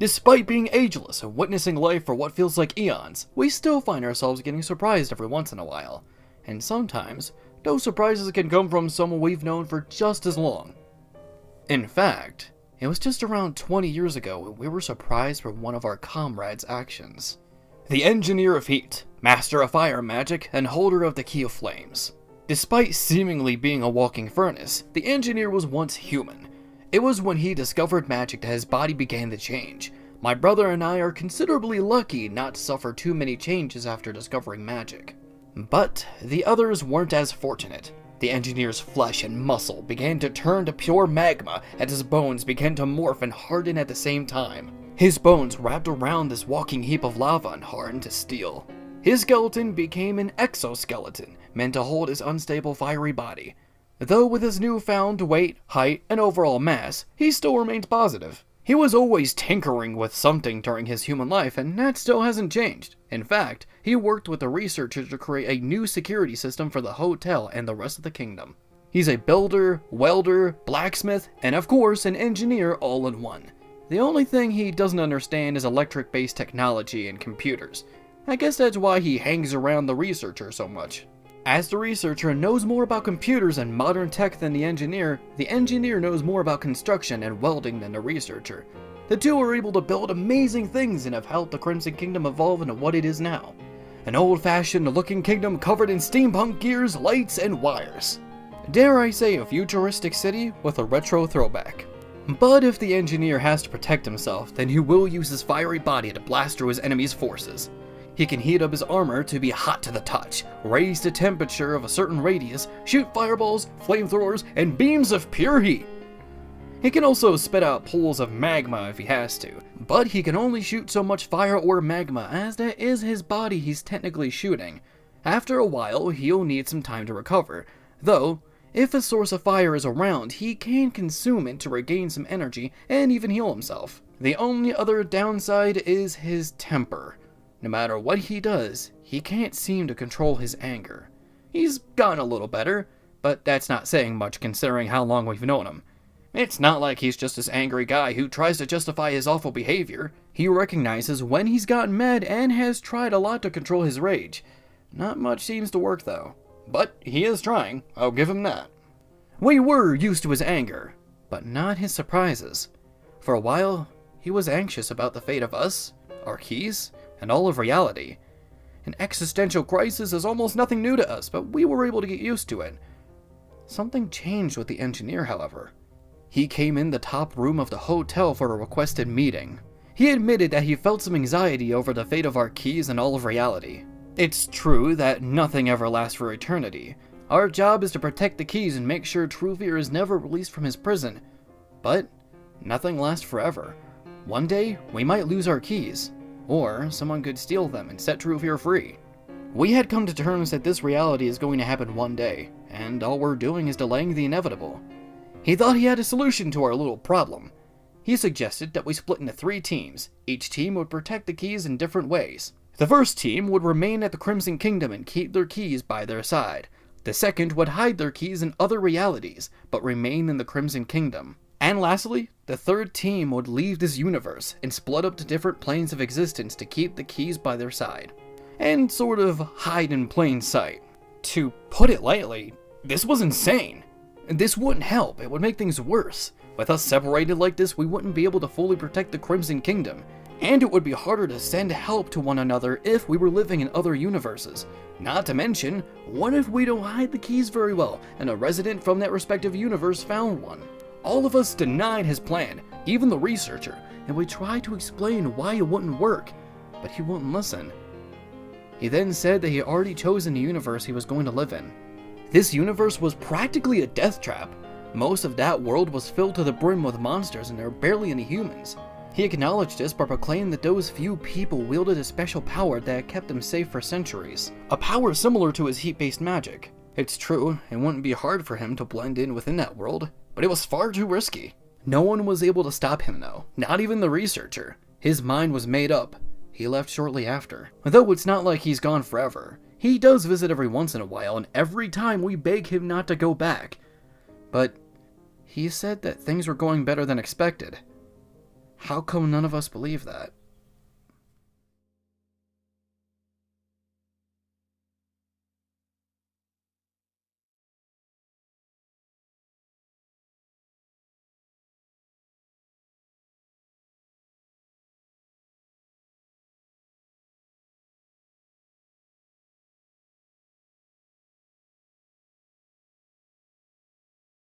Despite being ageless and witnessing life for what feels like eons, we still find ourselves getting surprised every once in a while. And sometimes, those surprises can come from someone we've known for just as long. In fact, it was just around 20 years ago when we were surprised for one of our comrades' actions. The Engineer of Heat, Master of Fire Magic, and holder of the Key of Flames. Despite seemingly being a walking furnace, the Engineer was once human. It was when he discovered magic that his body began to change. My brother and I are considerably lucky not to suffer too many changes after discovering magic. But the others weren't as fortunate. The Engineer's flesh and muscle began to turn to pure magma as his bones began to morph and harden at the same time. His bones wrapped around this walking heap of lava and hardened to steel. His skeleton became an exoskeleton, meant to hold his unstable fiery body. Though with his newfound weight, height, and overall mass, he still remains positive. He was always tinkering with something during his human life, and that still hasn't changed. In fact, he worked with the researchers to create a new security system for the hotel and the rest of the kingdom. He's a builder, welder, blacksmith, and of course an engineer all in one. The only thing he doesn't understand is electric-based technology and computers. I guess that's why he hangs around the researcher so much. As the researcher knows more about computers and modern tech than the engineer knows more about construction and welding than the researcher. The two are able to build amazing things and have helped the Crimson Kingdom evolve into what it is now. An old-fashioned looking kingdom covered in steampunk gears, lights, and wires. Dare I say a futuristic city with a retro throwback. But if the engineer has to protect himself, then he will use his fiery body to blast through his enemy's forces. He can heat up his armor to be hot to the touch, raise the temperature of a certain radius, shoot fireballs, flamethrowers, and beams of pure heat. He can also spit out pools of magma if he has to, but he can only shoot so much fire or magma as that is his body he's technically shooting. After a while, he'll need some time to recover, though if a source of fire is around, he can consume it to regain some energy and even heal himself. The only other downside is his temper. No matter what he does, he can't seem to control his anger. He's gotten a little better, but that's not saying much considering how long we've known him. It's not like he's just this angry guy who tries to justify his awful behavior. He recognizes when he's gotten mad and has tried a lot to control his rage. Not much seems to work though. But he is trying, I'll give him that. We were used to his anger, but not his surprises. For a while, he was anxious about the fate of us, our keys, and all of reality. An existential crisis is almost nothing new to us, but we were able to get used to it. Something changed with the engineer, however. He came in the top room of the hotel for a requested meeting. He admitted that he felt some anxiety over the fate of our keys and all of reality. It's true that nothing ever lasts for eternity. Our job is to protect the keys and make sure Truvier is never released from his prison. But nothing lasts forever. One day, we might lose our keys. Or someone could steal them and set Truvier free. We had come to terms that this reality is going to happen one day, and all we're doing is delaying the inevitable. He thought he had a solution to our little problem. He suggested that we split into 3 teams. Each team would protect the keys in different ways. The first team would remain at the Crimson Kingdom and keep their keys by their side. The second would hide their keys in other realities, but remain in the Crimson Kingdom. And lastly, the third team would leave this universe and split up to different planes of existence to keep the keys by their side. And sort of hide in plain sight. To put it lightly, this was insane. This wouldn't help, it would make things worse. With us separated like this, we wouldn't be able to fully protect the Crimson Kingdom. And it would be harder to send help to one another if we were living in other universes. Not to mention, what if we don't hide the keys very well, and a resident from that respective universe found one? All of us denied his plan, even the researcher, and we tried to explain why it wouldn't work, but he wouldn't listen. He then said that he had already chosen the universe he was going to live in. This universe was practically a death trap. Most of that world was filled to the brim with monsters and there were barely any humans. He acknowledged this but proclaimed that those few people wielded a special power that had kept him safe for centuries. A power similar to his heat-based magic. It's true, it wouldn't be hard for him to blend in within that world, but it was far too risky. No one was able to stop him though, not even the researcher. His mind was made up. He left shortly after. Though it's not like he's gone forever. He does visit every once in a while, and every time we beg him not to go back. But he said that things were going better than expected. How come none of us believe that?